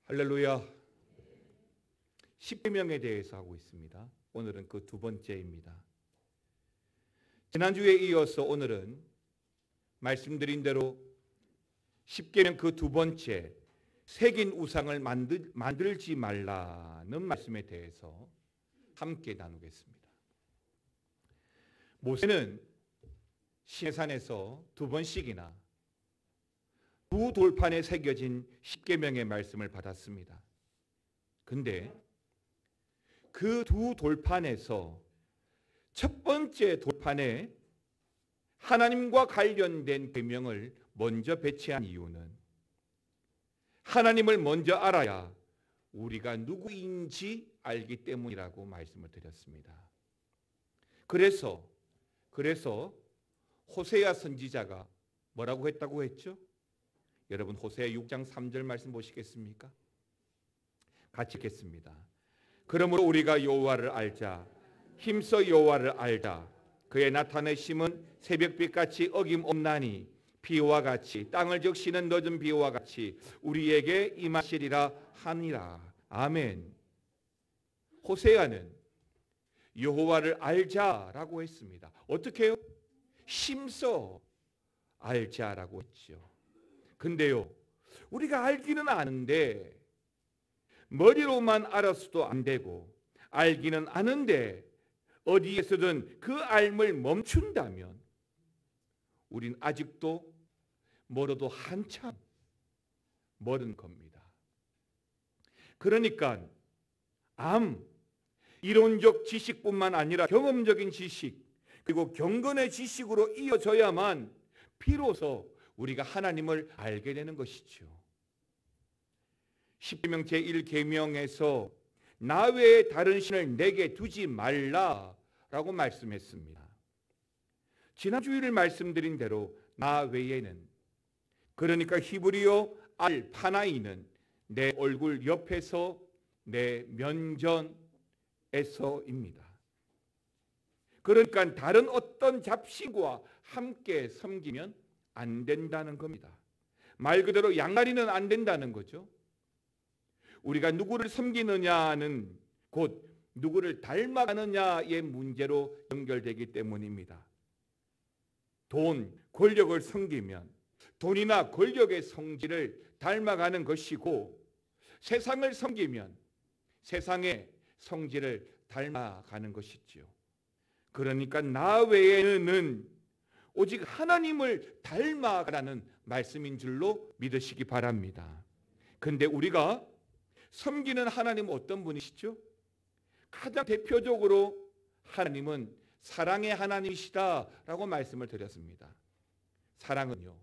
할렐루야. 십계명에 대해서 하고 있습니다. 오늘은 그 두 번째입니다. 지난주에 이어서 오늘은 말씀드린 대로 십계명 그 두 번째, 새긴 우상을 만들지 말라는 말씀에 대해서 함께 나누겠습니다. 모세는 시내산에서 두 번씩이나 두 돌판에 새겨진 십계명의 말씀을 받았습니다. 근데 그 두 돌판에서 첫 번째 돌판에 하나님과 관련된 계명을 먼저 배치한 이유는 하나님을 먼저 알아야 우리가 누구인지 알기 때문이라고 말씀을 드렸습니다. 그래서 호세아 선지자가 뭐라고 했다고 했죠? 여러분 호세아 6장 3절 말씀 보시겠습니까? 같이 읽겠습니다. 그러므로 우리가 여호와를 알자, 힘써 여호와를 알자. 그의 나타내심은 새벽빛같이 어김없나니 비와 같이 땅을 적시는 늦은 비와 같이 우리에게 임하시리라 하니라. 아멘. 호세아는 여호와를 알자라고 했습니다. 어떻게 해요? 힘써 알자라고 했죠. 근데요, 우리가 알기는 아는데 머리로만 알았어도 안 되고 알기는 아는데 어디에서든 그 알을 멈춘다면 우린 아직도 멀어도 한참 멀은 겁니다. 그러니까 이론적 지식뿐만 아니라 경험적인 지식 그리고 경건의 지식으로 이어져야만 비로소 우리가 하나님을 알게 되는 것이죠. 십계명 제1계명에서 나 외에 다른 신을 내게 두지 말라라고 말씀했습니다. 지난주일 말씀드린 대로 나 외에는, 그러니까 히브리어 알 파나이는 내 얼굴 옆에서 내 면전에서입니다. 그러니까 다른 어떤 잡신과 함께 섬기면 안 된다는 겁니다. 말 그대로 양다리는 안 된다는 거죠. 우리가 누구를 섬기느냐는 곧 누구를 닮아가느냐의 문제로 연결되기 때문입니다. 돈, 권력을 섬기면 돈이나 권력의 성질을 닮아가는 것이고 세상을 섬기면 세상의 성질을 닮아가는 것이지요. 그러니까 나 외에는 오직 하나님을 닮아가라는 말씀인 줄로 믿으시기 바랍니다. 근데 우리가 섬기는 하나님은 어떤 분이시죠? 가장 대표적으로 하나님은 사랑의 하나님이시다라고 말씀을 드렸습니다. 사랑은요,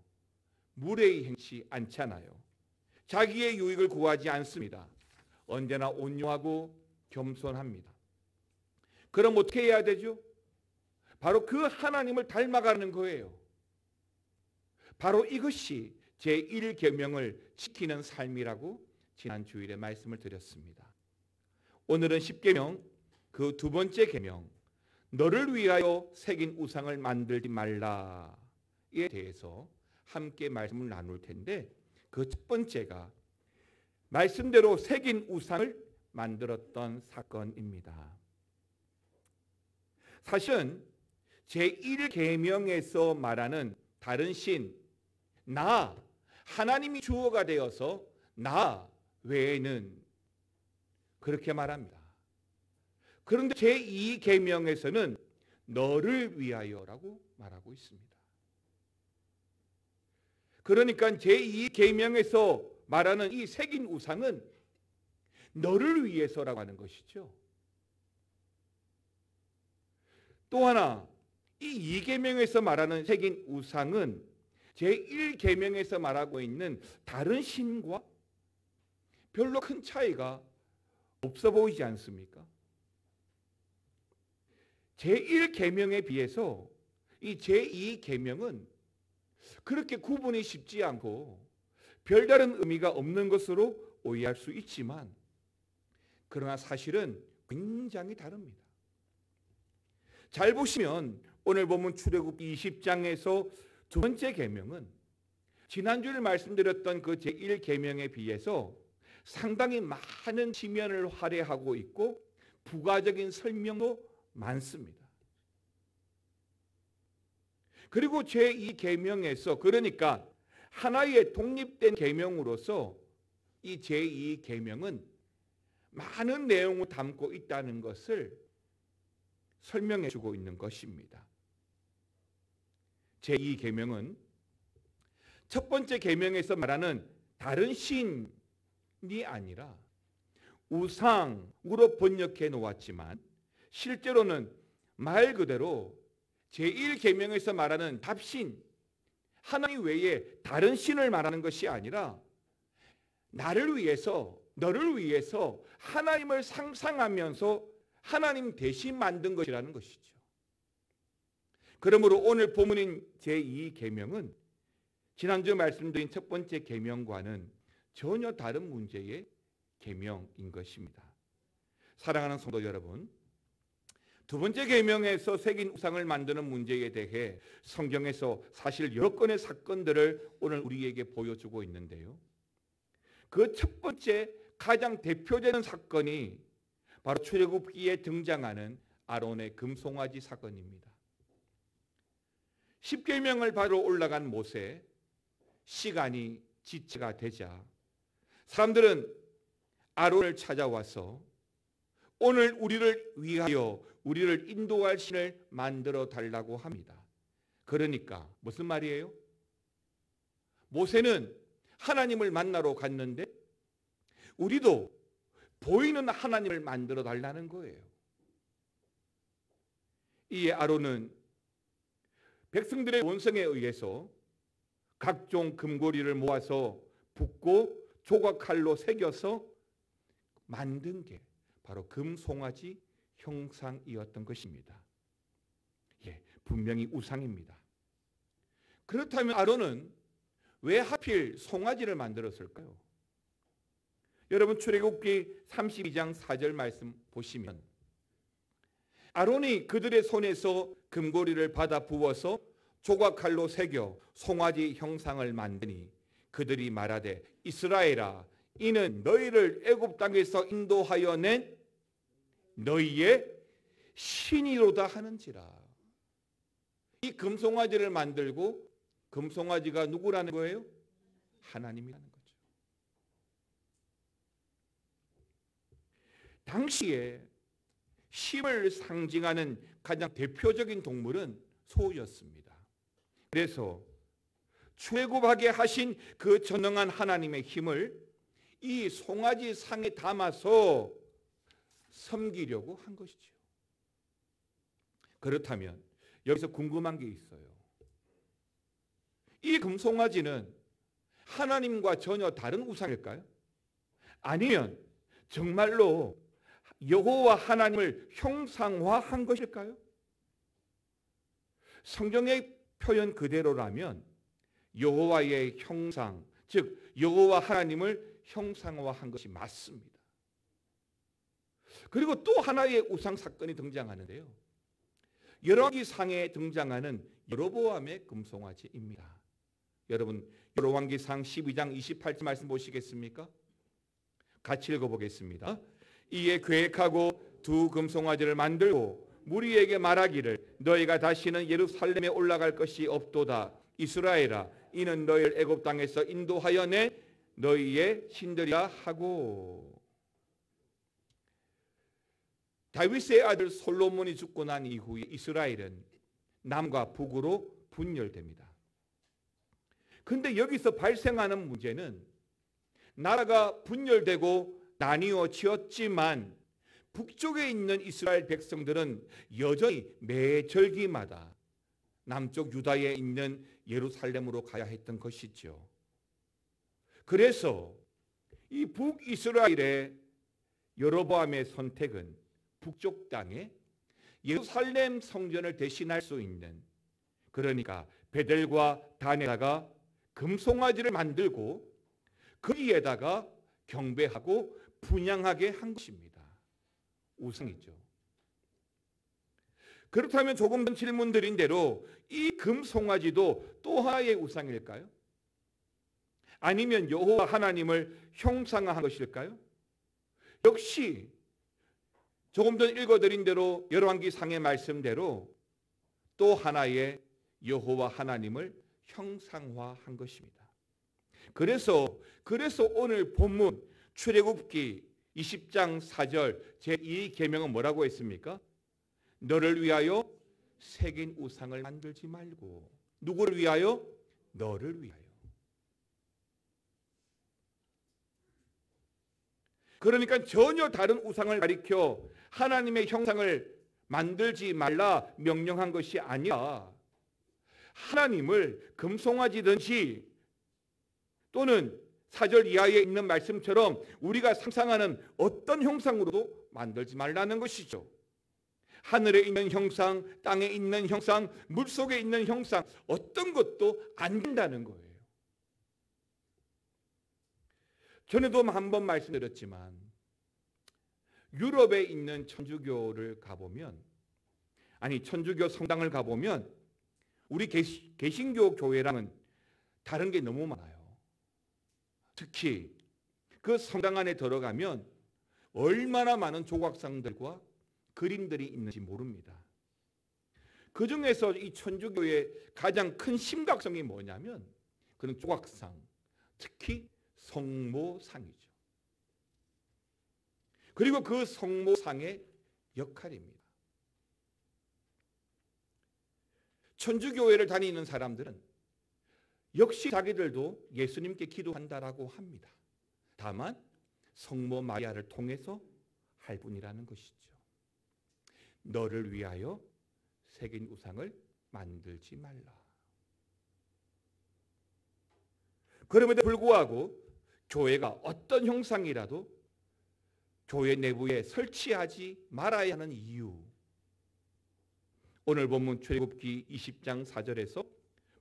무례히 행치 않잖아요. 자기의 유익을 구하지 않습니다. 언제나 온유하고 겸손합니다. 그럼 어떻게 해야 되죠? 바로 그 하나님을 닮아가는 거예요. 바로 이것이 제1계명을 지키는 삶이라고 지난 주일에 말씀을 드렸습니다. 오늘은 십계명 그 두 번째 계명, 너를 위하여 새긴 우상을 만들지 말라에 대해서 함께 말씀을 나눌 텐데 그 첫 번째가 말씀대로 새긴 우상을 만들었던 사건입니다. 사실은 제1계명에서 말하는 다른 신, 나, 하나님이 주어가 되어서 나 외에는 그렇게 말합니다. 그런데 제2계명에서는 너를 위하여라고 말하고 있습니다. 그러니까 제2계명에서 말하는 이 새긴 우상은 너를 위해서라고 하는 것이죠. 또 하나, 이 2계명에서 말하는 새긴 우상은 제1계명에서 말하고 있는 다른 신과 별로 큰 차이가 없어 보이지 않습니까? 제1계명에 비해서 이 제2계명은 그렇게 구분이 쉽지 않고 별다른 의미가 없는 것으로 오해할 수 있지만 그러나 사실은 굉장히 다릅니다. 잘 보시면 오늘 보면 출애굽기 20장에서 두 번째 계명은 지난주에 말씀드렸던 그 제1계명에 비해서 상당히 많은 지면을 할애하고 있고 부가적인 설명도 많습니다. 그리고 제2계명에서 그러니까 하나의 독립된 계명으로서 이 제2계명은 많은 내용을 담고 있다는 것을 설명해 주고 있는 것입니다. 제2계명은 첫 번째 계명에서 말하는 다른 신이 아니라 우상으로 번역해 놓았지만 실제로는 말 그대로 제1계명에서 말하는 답신, 하나님 외에 다른 신을 말하는 것이 아니라 나를 위해서, 너를 위해서 하나님을 상상하면서 하나님 대신 만든 것이라는 것이죠. 그러므로 오늘 본문인 제2계명은 지난주 말씀드린 첫 번째 계명과는 전혀 다른 문제의 계명인 것입니다. 사랑하는 성도 여러분, 두 번째 계명에서 새긴 우상을 만드는 문제에 대해 성경에서 사실 여러 건의 사건들을 오늘 우리에게 보여주고 있는데요. 그 첫 번째 가장 대표되는 사건이 바로 출애굽기에 등장하는 아론의 금송아지 사건입니다. 십계명을 받으러 올라간 모세, 시간이 지체가 되자 사람들은 아론을 찾아와서 오늘 우리를 위하여 우리를 인도할 신을 만들어 달라고 합니다. 그러니까 무슨 말이에요? 모세는 하나님을 만나러 갔는데 우리도 보이는 하나님을 만들어 달라는 거예요. 이에 아론은 백성들의 원성에 의해서 각종 금고리를 모아서 붓고 조각칼로 새겨서 만든 게 바로 금송아지 형상이었던 것입니다. 분명히 우상입니다. 그렇다면 아론은 왜 하필 송아지를 만들었을까요? 여러분 출애굽기 32장 4절 말씀 보시면 아론이 그들의 손에서 금고리를 받아 부어서 조각칼로 새겨 송아지 형상을 만드니 그들이 말하되 이스라엘아 이는 너희를 애굽 땅에서 인도하여 낸 너희의 신이로다 하는지라. 이 금송아지를 만들고 금송아지가 누구라는 거예요? 하나님이라는 거죠. 당시에 힘을 상징하는 가장 대표적인 동물은 소였습니다. 그래서 출애굽하게 하신 그 전능한 하나님의 힘을 이 송아지 상에 담아서 섬기려고 한 것이죠. 그렇다면 여기서 궁금한 게 있어요. 이 금송아지는 하나님과 전혀 다른 우상일까요? 아니면 정말로 여호와 하나님을 형상화한 것일까요? 성경의 표현 그대로라면 여호와의 형상, 즉 여호와 하나님을 형상화한 것이 맞습니다. 그리고 또 하나의 우상 사건이 등장하는데요. 열왕기상에 등장하는 여로보암의 금송아지입니다. 여러분 열왕기상 12장 28절 말씀 보시겠습니까? 같이 읽어보겠습니다. 이에 계획하고 두 금송아지를 만들고 무리에게 말하기를 너희가 다시는 예루살렘에 올라갈 것이 없도다. 이스라엘아 이는 너희를 애굽 땅에서 인도하여 낸 너희의 신들이라 하고. 다윗의 아들 솔로몬이 죽고 난 이후에 이스라엘은 남과 북으로 분열됩니다. 그런데 여기서 발생하는 문제는 나라가 분열되고 나뉘어지었지만 북쪽에 있는 이스라엘 백성들은 여전히 매 절기마다 남쪽 유다에 있는 예루살렘으로 가야 했던 것이죠. 그래서 이 북이스라엘의 여로보암의 선택은 북쪽 땅에 예루살렘 성전을 대신할 수 있는, 그러니까 베델과 단에다가 금송아지를 만들고 거기에다가 경배하고 분향하게 한 것입니다. 우상이죠. 그렇다면 조금 전 질문드린 대로 이 금송아지도 또 하나의 우상일까요? 아니면 여호와 하나님을 형상화한 것일까요? 역시 조금 전 읽어드린 대로 열왕기상의 말씀대로 또 하나의 여호와 하나님을 형상화한 것입니다. 그래서 오늘 본문 출애굽기 20장 4절 제2계명은 뭐라고 했습니까? 너를 위하여 새긴 우상을 만들지 말고. 누구를 위하여? 너를 위하여. 그러니까 전혀 다른 우상을 가리켜 하나님의 형상을 만들지 말라 명령한 것이 아니라 하나님을 금송아지든지 또는 4절 이하에 있는 말씀처럼 우리가 상상하는 어떤 형상으로도 만들지 말라는 것이죠. 하늘에 있는 형상, 땅에 있는 형상, 물속에 있는 형상, 어떤 것도 안 된다는 거예요. 전에도 한번 말씀드렸지만 유럽에 있는 천주교를 가보면, 천주교 성당을 가보면 우리 개신교 교회랑은 다른 게 너무 많아요. 특히 그 성당 안에 들어가면 얼마나 많은 조각상들과 그림들이 있는지 모릅니다. 그 중에서 이 천주교의 가장 큰 심각성이 뭐냐면 그런 조각상, 특히 성모상이죠. 그리고 그 성모상의 역할입니다. 천주교회를 다니는 사람들은 역시 자기들도 예수님께 기도한다라고 합니다. 다만 성모 마리아를 통해서 할 뿐이라는 것이죠. 너를 위하여 새긴 우상을 만들지 말라. 그럼에도 불구하고 교회가 어떤 형상이라도 교회 내부에 설치하지 말아야 하는 이유, 오늘 본문 출애굽기 20장 4절에서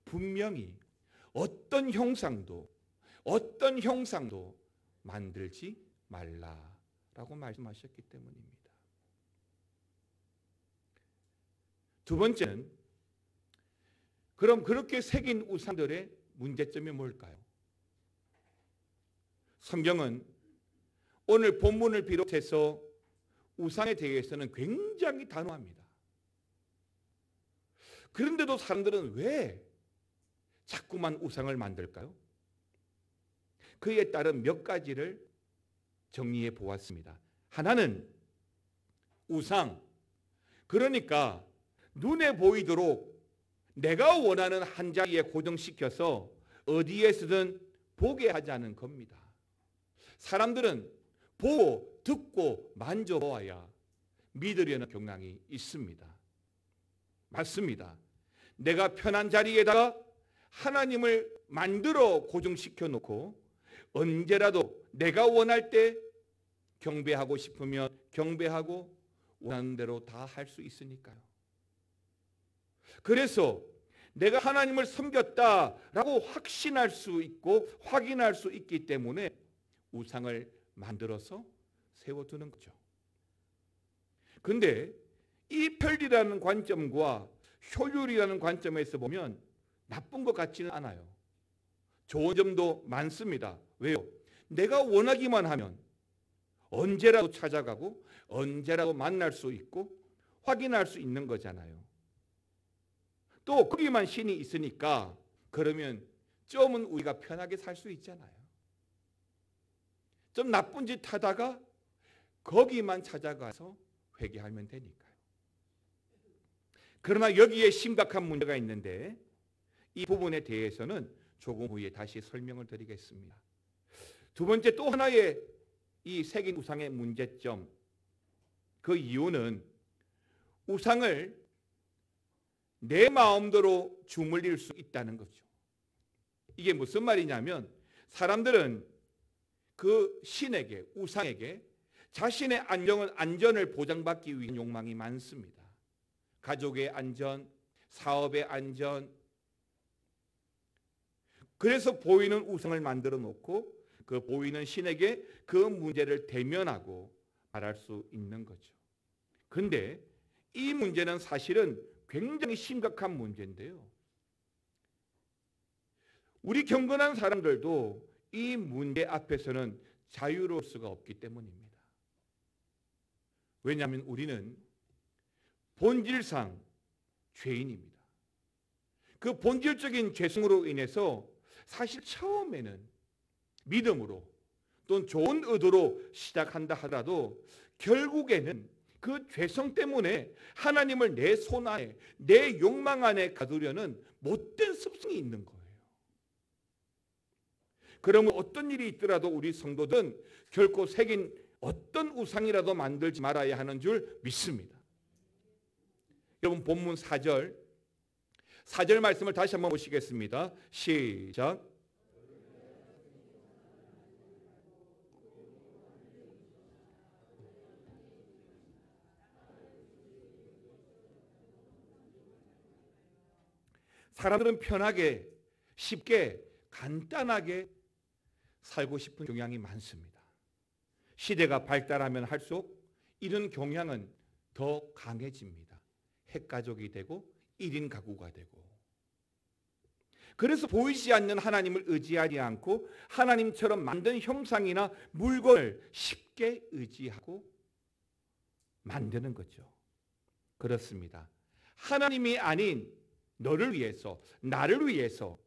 분명히 어떤 형상도 만들지 말라라고 말씀하셨기 때문입니다. 두 번째는 그럼 그렇게 새긴 우상들의 문제점이 뭘까요? 성경은 오늘 본문을 비롯해서 우상에 대해서는 굉장히 단호합니다. 그런데도 사람들은 왜 자꾸만 우상을 만들까요? 그에 따른 몇 가지를 정리해 보았습니다. 하나는 우상, 그러니까 눈에 보이도록 내가 원하는 한 자리에 고정시켜서 어디에서든 보게 하자는 겁니다. 사람들은 보고 듣고 만져보아야 믿으려는 경향이 있습니다. 맞습니다. 내가 편한 자리에다가 하나님을 만들어 고정시켜 놓고 언제라도 내가 원할 때 경배하고 싶으면 경배하고 원하는 대로 다 할 수 있으니까요. 그래서 내가 하나님을 섬겼다라고 확신할 수 있고 확인할 수 있기 때문에 우상을 만들어서 세워두는 거죠. 근데 이 편리라는 관점과 효율이라는 관점에서 보면 나쁜 것 같지는 않아요. 좋은 점도 많습니다. 왜요? 내가 원하기만 하면 언제라도 찾아가고 언제라도 만날 수 있고 확인할 수 있는 거잖아요. 또 거기만 신이 있으니까 그러면 좀은 우리가 편하게 살 수 있잖아요. 좀 나쁜 짓 하다가 거기만 찾아가서 회개하면 되니까요. 그러나 여기에 심각한 문제가 있는데 이 부분에 대해서는 조금 후에 다시 설명을 드리겠습니다. 두 번째, 또 하나의 이 새긴 우상의 문제점, 그 이유는 우상을 내 마음대로 주물릴 수 있다는 거죠. 이게 무슨 말이냐면 사람들은 그 신에게, 우상에게 자신의 안전을 보장받기 위한 욕망이 많습니다. 가족의 안전, 사업의 안전. 그래서 보이는 우상을 만들어 놓고 그 보이는 신에게 그 문제를 대면하고 말할 수 있는 거죠. 그런데 이 문제는 사실은 굉장히 심각한 문제인데요. 우리 경건한 사람들도 이 문제 앞에서는 자유로울 수가 없기 때문입니다. 왜냐하면 우리는 본질상 죄인입니다. 그 본질적인 죄성으로 인해서 사실 처음에는 믿음으로 또는 좋은 의도로 시작한다 하더라도 결국에는 그 죄성 때문에 하나님을 내 손 안에, 내 욕망 안에 가두려는 못된 습성이 있는 거예요. 그러면 어떤 일이 있더라도 우리 성도들은 결코 새긴 어떤 우상이라도 만들지 말아야 하는 줄 믿습니다. 여러분 본문 4절 말씀을 다시 한번 보시겠습니다. 시작. 사람들은 편하게, 쉽게, 간단하게 살고 싶은 경향이 많습니다. 시대가 발달하면 할수록 이런 경향은 더 강해집니다. 핵가족이 되고 1인 가구가 되고. 그래서 보이지 않는 하나님을 의지하지 않고 하나님처럼 만든 형상이나 물건을 쉽게 의지하고 만드는 거죠. 그렇습니다. 하나님이 아닌 너를 위해서, 나를 위해서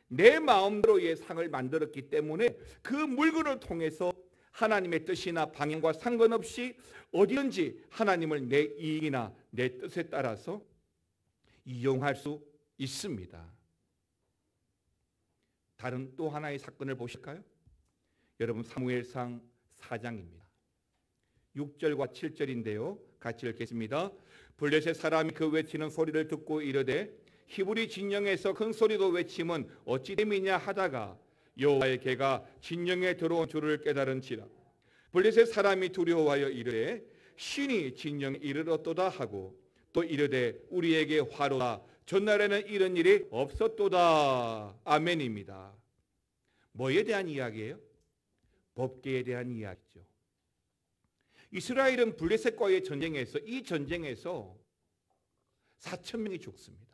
내 마음대로의 상을 만들었기 때문에 그 물건을 통해서 하나님의 뜻이나 방향과 상관없이 어디든지 하나님을 내 이익이나 내 뜻에 따라서 이용할 수 있습니다. 다른 또 하나의 사건을 보실까요? 여러분 사무엘상 4장입니다. 6절과 7절인데요. 같이 읽겠습니다. 블레셋 사람이 그 외치는 소리를 듣고 이르되 히브리 진영에서 큰 소리로 외침은 어찌 됨이냐 하다가 여호와의 개가 진영에 들어온 줄을 깨달은지라. 블레셋 사람이 두려워하여 이르되 신이 진영에 이르렀도다 하고 또 이르되 우리에게 화로다. 전날에는 이런 일이 없었도다. 아멘입니다. 뭐에 대한 이야기예요? 법궤에 대한 이야기죠. 이스라엘은 블레셋과의 전쟁에서, 이 전쟁에서 4,000명이 죽습니다.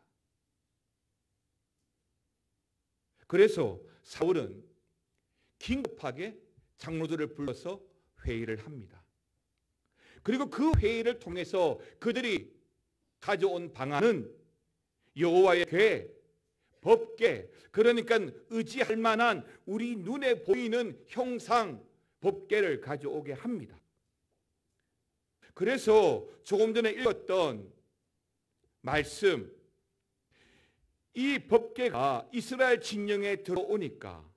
그래서 사울은 긴급하게 장로들을 불러서 회의를 합니다. 그리고 그 회의를 통해서 그들이 가져온 방안은 여호와의 궤, 법궤, 그러니까 의지할 만한 우리 눈에 보이는 형상 법궤를 가져오게 합니다. 그래서 조금 전에 읽었던 말씀, 이 법궤가 이스라엘 진영에 들어오니까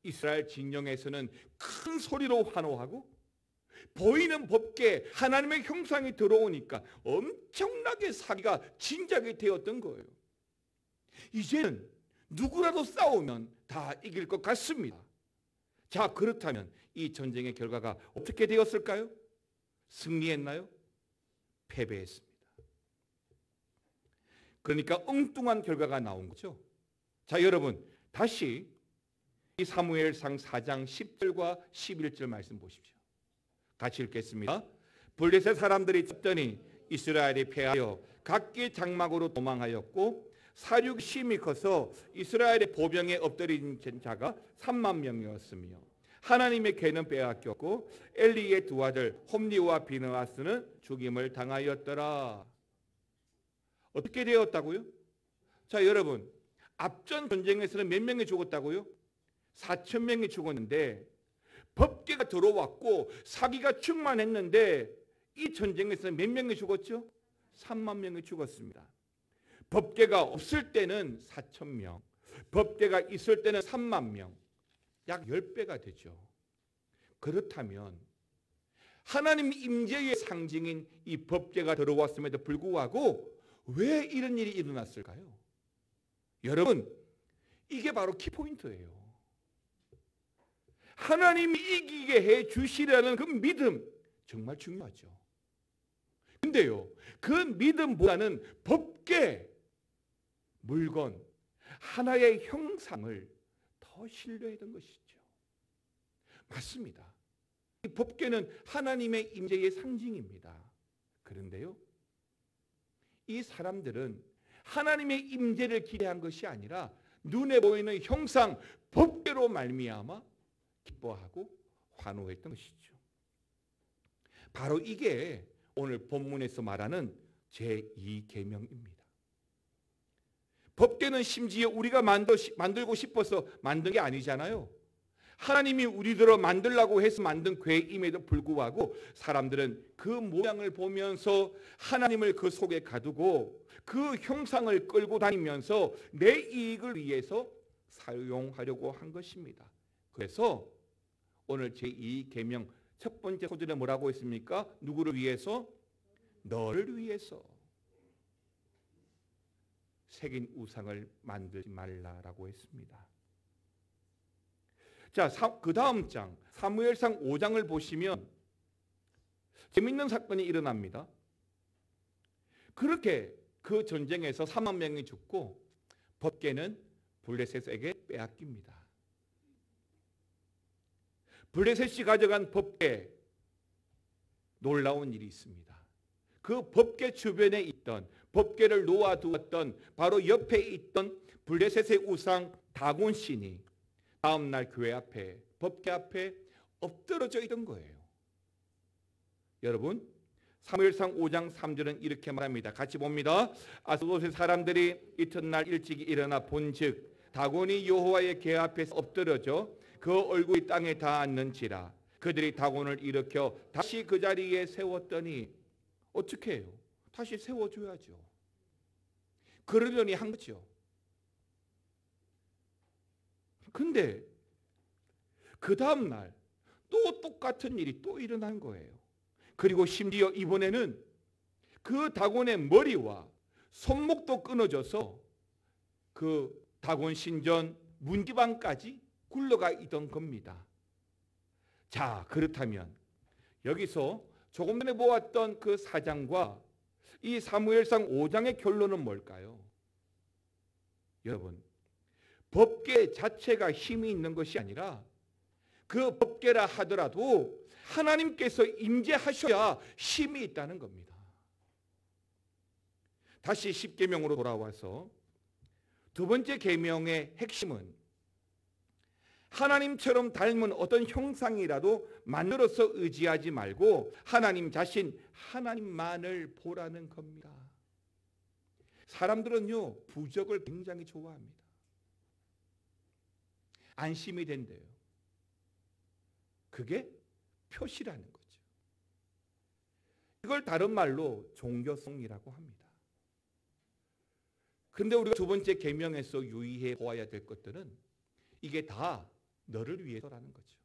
이스라엘 진영에서는 큰 소리로 환호하고 보이는 법궤, 하나님의 형상이 들어오니까 엄청나게 사기가 진작이 되었던 거예요. 이제는 누구라도 싸우면 다 이길 것 같습니다. 자, 그렇다면 이 전쟁의 결과가 어떻게 되었을까요? 승리했나요? 패배했습니다. 그러니까 엉뚱한 결과가 나온 거죠. 자, 여러분 다시 이 사무엘상 4장 10절과 11절 말씀 보십시오. 같이 읽겠습니다. 블레셋 사람들이 쳤더니 이스라엘이 패하여 각기 장막으로 도망하였고 사륙 심히 커서 이스라엘의 보병에 엎드린 자가 3만 명이었으며 하나님의 궤는 빼앗겼고 엘리의 두 아들 홈리와 비느하스는 죽임을 당하였더라. 어떻게 되었다고요? 자, 여러분 앞전 전쟁에서는 몇 명이 죽었다고요? 4,000명이 죽었는데 법궤가 들어왔고 사기가 충만했는데 이 전쟁에서는 몇 명이 죽었죠? 3만 명이 죽었습니다. 법궤가 없을 때는 4,000명, 법궤가 있을 때는 3만 명, 약 10배가 되죠. 그렇다면 하나님 임재의 상징인 이 법궤가 들어왔음에도 불구하고 왜 이런 일이 일어났을까요? 여러분 이게 바로 키포인트예요. 하나님이 이기게 해 주시라는 그 믿음 정말 중요하죠. 근데요, 그 믿음보다는 법궤, 물건, 하나의 형상을 더 신뢰했던 것이죠. 맞습니다. 이 법궤는 하나님의 임재의 상징입니다. 그런데요, 이 사람들은 하나님의 임재를 기대한 것이 아니라 눈에 보이는 형상, 법궤로 말미암아 기뻐하고 환호했던 것이죠. 바로 이게 오늘 본문에서 말하는 제2계명입니다. 법궤는 심지어 우리가 만들고 싶어서 만든 게 아니잖아요. 하나님이 우리들을 만들라고 해서 만든 궤임에도 불구하고 사람들은 그 모양을 보면서 하나님을 그 속에 가두고 그 형상을 끌고 다니면서 내 이익을 위해서 사용하려고 한 것입니다. 그래서 오늘 제2계명 첫 번째 소절에 뭐라고 했습니까? 누구를 위해서? 너를 위해서 새긴 우상을 만들지 말라라고 했습니다. 자, 그 다음 장 사무엘상 5장을 보시면 재밌는 사건이 일어납니다. 그렇게 그 전쟁에서 3만 명이 죽고 법궤는 블레셋에게 빼앗깁니다. 블레셋이 가져간 법궤, 놀라운 일이 있습니다. 그 법궤 주변에 있던, 법궤를 놓아두었던 바로 옆에 있던 블레셋의 우상 다곤 신이 다음 날 교회 앞에, 법궤 앞에 엎드러져 있던 거예요. 여러분, 사무엘상 5장 3절은 이렇게 말합니다. 같이 봅니다. 아스돗의 사람들이 이튿날 일찍이 일어나 본즉 다곤이 여호와의 궤 앞에서 엎드러져 그 얼굴이 땅에 닿았는지라. 그들이 다곤을 일으켜 다시 그 자리에 세웠더니 어떻게 해요? 다시 세워줘야죠. 그러려니 한 거죠. 근데 그 다음 날 또 똑같은 일이 또 일어난 거예요. 그리고 심지어 이번에는 그 다곤의 머리와 손목도 끊어져서 그 다곤 신전 문지방까지 굴러가 있던 겁니다. 자, 그렇다면 여기서 조금 전에 보았던 그 4장과 이 사무엘상 5장의 결론은 뭘까요? 여러분, 법궤 자체가 힘이 있는 것이 아니라 그 법궤라 하더라도 하나님께서 임재하셔야 힘이 있다는 겁니다. 다시 10계명으로 돌아와서 두 번째 계명의 핵심은 하나님처럼 닮은 어떤 형상이라도 만들어서 의지하지 말고 하나님 자신, 하나님만을 보라는 겁니다. 사람들은요, 부적을 굉장히 좋아합니다. 안심이 된대요. 그게 표시라는 거죠. 이걸 다른 말로 종교성이라고 합니다. 그런데 우리가 두 번째 계명에서 유의해 보아야 될 것들은 이게 다 너를 위해서라는 거죠.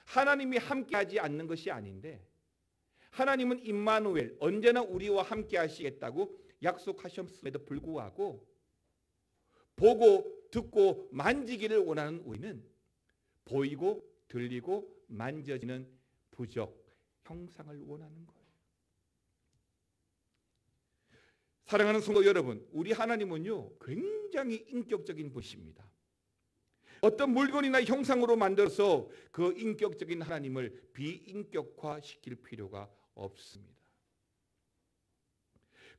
하나님이 함께하지 않는 것이 아닌데 하나님은 임마누엘, 언제나 우리와 함께 하시겠다고 약속하셨음에도 불구하고 보고 듣고 만지기를 원하는 우리는 보이고 들리고 만져지는 부적, 형상을 원하는 거예요. 사랑하는 성도 여러분, 우리 하나님은요 굉장히 인격적인 분이십니다. 어떤 물건이나 형상으로 만들어서 그 인격적인 하나님을 비인격화시킬 필요가 없습니다.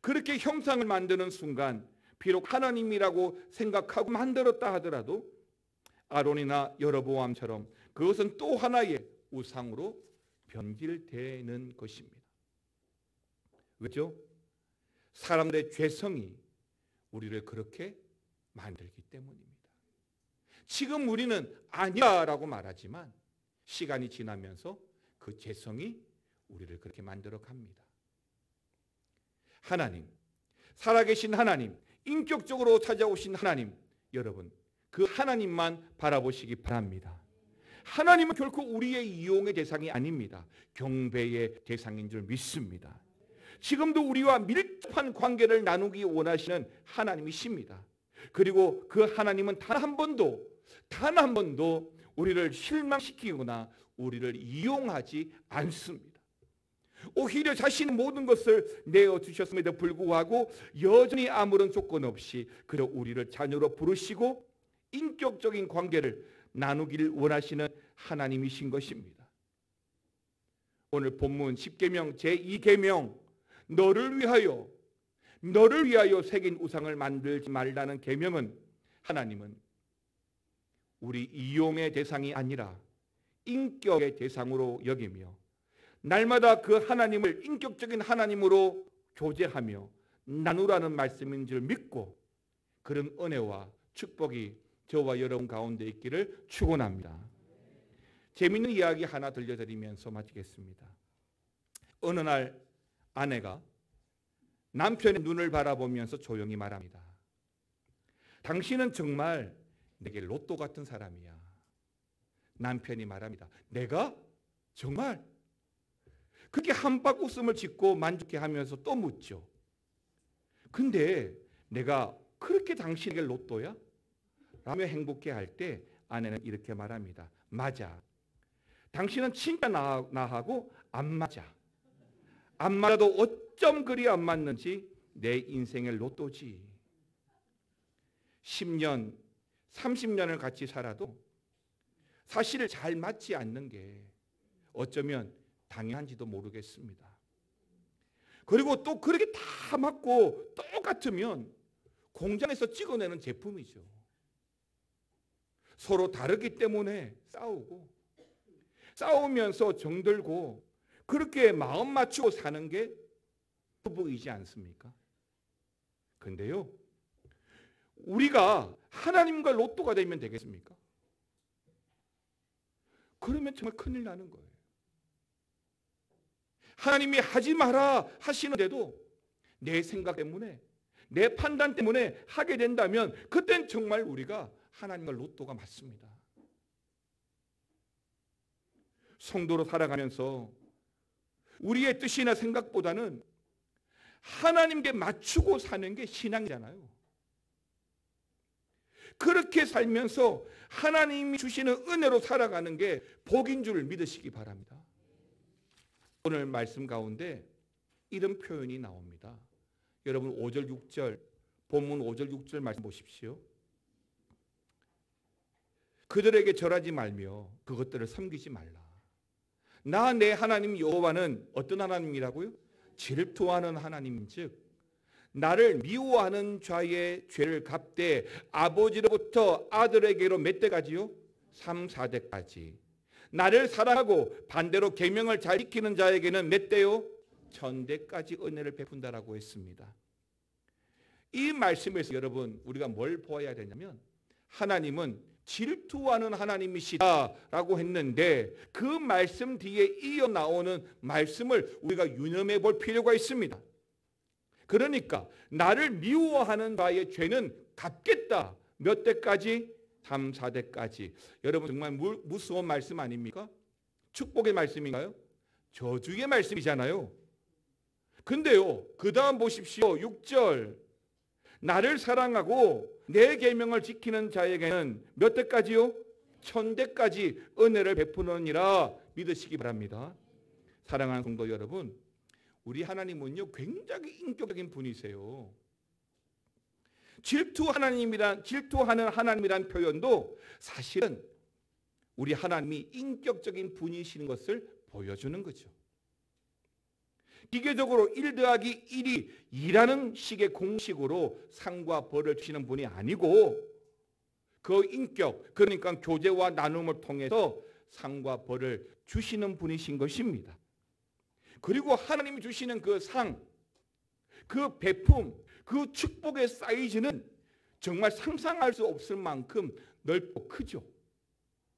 그렇게 형상을 만드는 순간 비록 하나님이라고 생각하고 만들었다 하더라도 아론이나 여로보암처럼 그것은 또 하나의 우상으로 변질되는 것입니다. 왜죠? 사람들의 죄성이 우리를 그렇게 만들기 때문입니다. 지금 우리는 아니야라고 말하지만 시간이 지나면서 그 죄성이 우리를 그렇게 만들어 갑니다. 하나님, 살아계신 하나님, 인격적으로 찾아오신 하나님, 여러분 그 하나님만 바라보시기 바랍니다. 하나님은 결코 우리의 이용의 대상이 아닙니다. 경배의 대상인 줄 믿습니다. 지금도 우리와 밀접한 관계를 나누기 원하시는 하나님이십니다. 그리고 그 하나님은 단 한 번도 우리를 실망시키거나 우리를 이용하지 않습니다. 오히려 자신의 모든 것을 내어주셨음에도 불구하고 여전히 아무런 조건 없이 그저 우리를 자녀로 부르시고 인격적인 관계를 나누기를 원하시는 하나님이신 것입니다. 오늘 본문 10계명 제2계명 너를 위하여 새긴 우상을 만들지 말라는 계명은 하나님은 우리 이용의 대상이 아니라 인격의 대상으로 여기며 날마다 그 하나님을 인격적인 하나님으로 교제하며 나누라는 말씀인 줄 믿고 그런 은혜와 축복이 저와 여러분 가운데 있기를 축원합니다. 재미있는 이야기 하나 들려드리면서 마치겠습니다. 어느 날 아내가 남편의 눈을 바라보면서 조용히 말합니다. 당신은 정말 내게 로또 같은 사람이야. 남편이 말합니다. 내가? 정말? 그렇게 한박 웃음을 짓고 만족해하면서 또 묻죠. 근데 내가 그렇게 당신에게 로또야? 라며 행복해할 때 아내는 이렇게 말합니다. 맞아. 당신은 진짜 나하고 안 맞아. 안 맞아도 어쩜 그리 안 맞는지 내 인생의 로또지. 10년, 30년을 같이 살아도 사실 잘 맞지 않는 게 어쩌면 당연한지도 모르겠습니다. 그리고 또 그렇게 다 맞고 똑같으면 공장에서 찍어내는 제품이죠. 서로 다르기 때문에 싸우면서 정들고 그렇게 마음 맞추고 사는 게 부부이지 않습니까? 근데요, 우리가 하나님과 로또가 되면 되겠습니까? 그러면 정말 큰일 나는 거예요. 하나님이 하지 마라 하시는데도 내 생각 때문에 내 판단 때문에 하게 된다면 그땐 정말 우리가 하나님과 로또가 맞습니다. 성도로 살아가면서 우리의 뜻이나 생각보다는 하나님께 맞추고 사는 게 신앙이잖아요. 그렇게 살면서 하나님이 주시는 은혜로 살아가는 게 복인 줄 믿으시기 바랍니다. 오늘 말씀 가운데 이런 표현이 나옵니다. 여러분 5절 6절 본문 5절 6절 말씀 보십시오. 그들에게 절하지 말며 그것들을 섬기지 말라. 나 내 하나님 여호와는 어떤 하나님이라고요? 질투하는 하나님인즉 나를 미워하는 자의 죄를 갚되 아버지로부터 아들에게로 몇 대까지요? 3, 4대까지. 나를 사랑하고 반대로 계명을 잘 지키는 자에게는 몇 대요? 1000대까지 은혜를 베푼다라고 했습니다. 이 말씀에서 여러분 우리가 뭘 보아야 되냐면 하나님은 질투하는 하나님이시다라고 했는데 그 말씀 뒤에 이어 나오는 말씀을 우리가 유념해 볼 필요가 있습니다. 그러니까 나를 미워하는 자의 죄는 갚겠다. 몇 대까지? 3, 4대까지. 여러분 정말 무서운 말씀 아닙니까? 축복의 말씀인가요? 저주의 말씀이잖아요. 근데요, 그 다음 보십시오. 6절. 나를 사랑하고 내 계명을 지키는 자에게는 몇 대까지요? 1000대까지 은혜를 베푸느니라 믿으시기 바랍니다. 사랑하는 성도 여러분, 우리 하나님은요 굉장히 인격적인 분이세요. 질투하는 하나님이란 표현도 사실은 우리 하나님이 인격적인 분이시는 것을 보여주는 거죠. 기계적으로 1 더하기 1이 2라는 식의 공식으로 상과 벌을 주시는 분이 아니고 그 인격, 그러니까 교제와 나눔을 통해서 상과 벌을 주시는 분이신 것입니다. 그리고 하나님이 주시는 그 상, 그 베품, 그 축복의 사이즈는 정말 상상할 수 없을 만큼 넓고 크죠.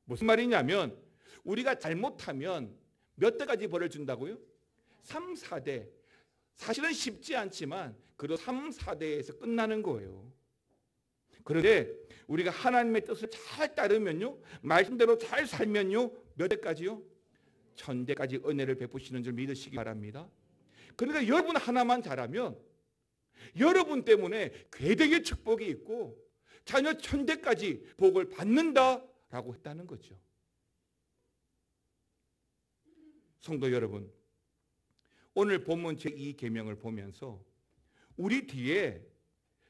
무슨 말이냐면 우리가 잘못하면 몇 대까지 벌을 준다고요? 3, 4대. 사실은 쉽지 않지만 그래도 3, 4대에서 끝나는 거예요. 그런데 우리가 하나님의 뜻을 잘 따르면요, 말씀대로 잘 살면요, 몇 대까지요? 1000대까지 은혜를 베푸시는 줄 믿으시기 바랍니다. 그러니까 여러분 하나만 잘하면 여러분 때문에 괴대의 축복이 있고 자녀 1000대까지 복을 받는다라고 했다는 거죠. 성도 여러분, 오늘 본문 제2 계명을 보면서 우리 뒤에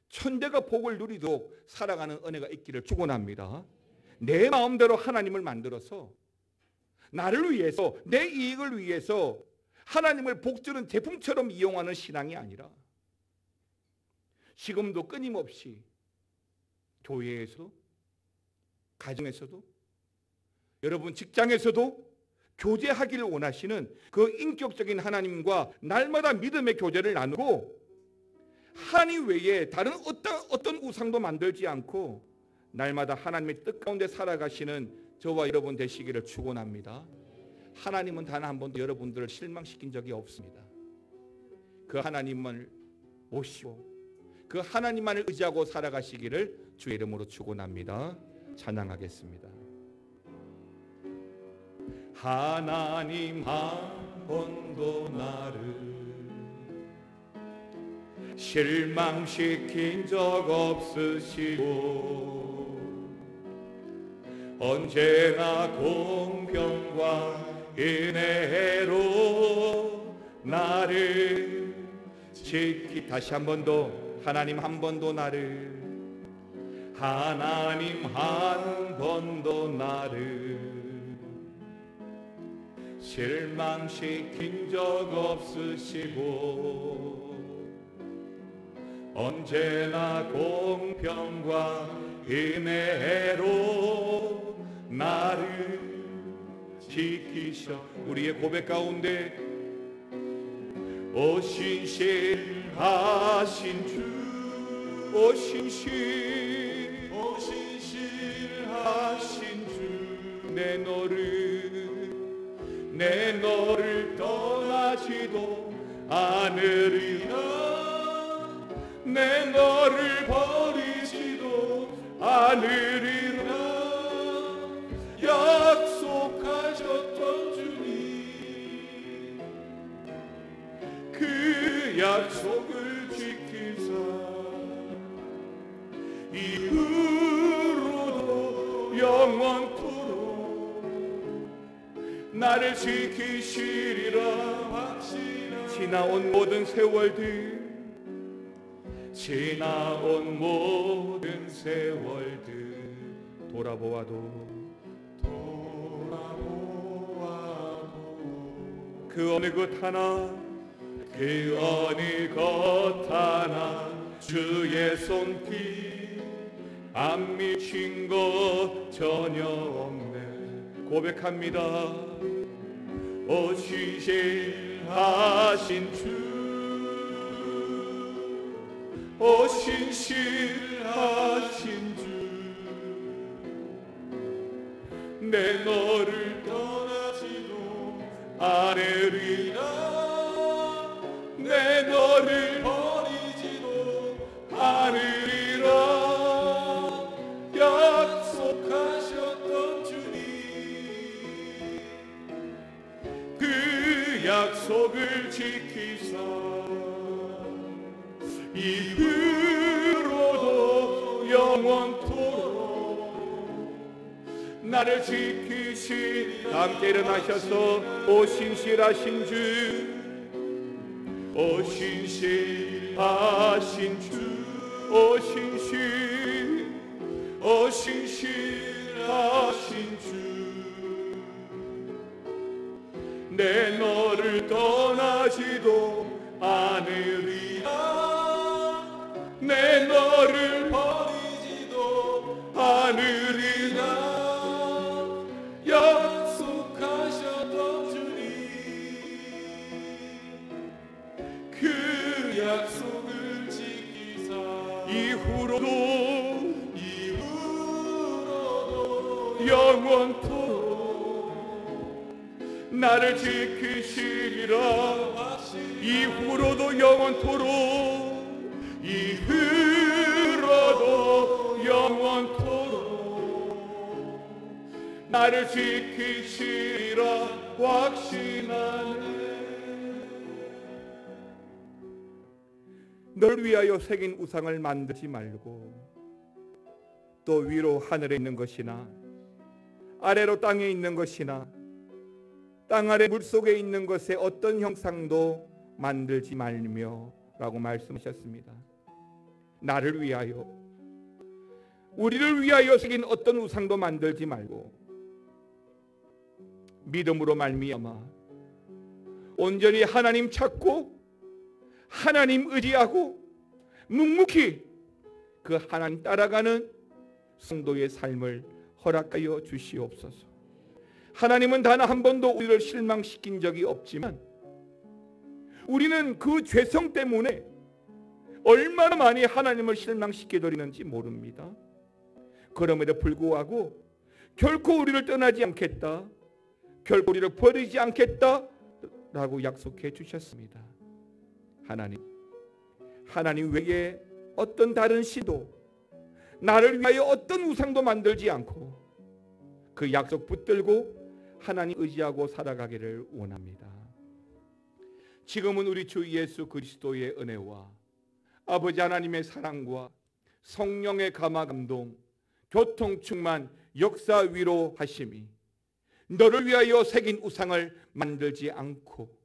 1000대가 복을 누리도록 살아가는 은혜가 있기를 축원합니다. 내 마음대로 하나님을 만들어서 나를 위해서, 내 이익을 위해서 하나님을 복주는 제품처럼 이용하는 신앙이 아니라 지금도 끊임없이 교회에서 가정에서도, 여러분 직장에서도 교제하기를 원하시는 그 인격적인 하나님과 날마다 믿음의 교제를 나누고, 하나님 외에 다른 어떤 우상도 만들지 않고 날마다 하나님의 뜻 가운데 살아가시는 저와 여러분 되시기를 축원합니다. 하나님은 단 한 번도 여러분들을 실망시킨 적이 없습니다. 그 하나님을 모시고 그 하나님만을 의지하고 살아가시기를 주의 이름으로 축원합니다. 찬양하겠습니다. 하나님 한 번도 나를 실망시킨 적 없으시고 언제나 공평과 은혜로 나를 다시 한 번 더, 하나님 한 번도 나를, 하나님 한 번도 나를 실망시킨 적 없으시고 언제나 공평과 은혜로 나를 지키셔. 우리의 고백 가운데 오 신실하신 주, 오 신실하신 주, 내 너를 떠나지도 않으리라, 내 너를 버리지도 않으리라. 약속하셨던 주님, 그 약속을 지키사 이후로도 영원토록 나를 지키시리라. 지나온 모든 세월들, 지나온 모든 세월들 돌아보아도 그 어느 것 하나, 그 어느 것 하나 주의 손길 안 미친 것 전혀 없네. 고백합니다. 오 신실하신 주, 오 신실하신 주, 내 너를 떠나지도 않으리라, 내 너를 버리지도 않으리라. 약속하셨던 주님, 그 약속을 지키사 이후로도 영원토록 나를 지키시리라. 함께 일어나셔서 오 신실하신 주, 오 신실하신 주, 오 신실하신 주, 내 너를 떠나지도 않으리라, 내 너를 버리지도 않으리라. 약속하셨던 주님, 그 약속을 지키사 이후로도 영원토록 나를 지키시리라. 이후로도 영원토록, 이후로도 영원토록 나를 지키시리라 확신하네. 널 위하여 새긴 우상을 만들지 말고, 또 위로 하늘에 있는 것이나 아래로 땅에 있는 것이나 땅 아래 물속에 있는 것에 어떤 형상도 만들지 말며 라고 말씀하셨습니다. 나를 위하여, 우리를 위하여 새긴 어떤 우상도 만들지 말고 믿음으로 말미암아 온전히 하나님 찾고 하나님 의지하고 묵묵히 그 하나님 따라가는 성도의 삶을 허락하여 주시옵소서. 하나님은 단 한 번도 우리를 실망시킨 적이 없지만 우리는 그 죄성 때문에 얼마나 많이 하나님을 실망시켜드리는지 모릅니다. 그럼에도 불구하고 결코 우리를 떠나지 않겠다, 결코 우리를 버리지 않겠다 라고 약속해 주셨습니다. 하나님 외에 어떤 다른 신도, 나를 위하여 어떤 우상도 만들지 않고 그 약속 붙들고 하나님 의지하고 살아가기를 원합니다. 지금은 우리 주 예수 그리스도의 은혜와 아버지 하나님의 사랑과 성령의 감화 감동, 교통 충만, 역사 위로하심이 너를 위하여 새긴 우상을 만들지 않고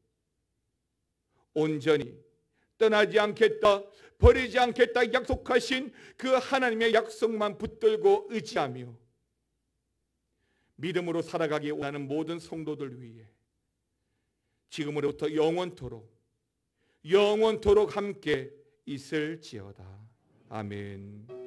온전히 떠나지 않겠다, 버리지 않겠다 약속하신 그 하나님의 약속만 붙들고 의지하며 믿음으로 살아가기 원하는 모든 성도들 위해 지금으로부터 영원토록 함께 있을지어다. 아멘.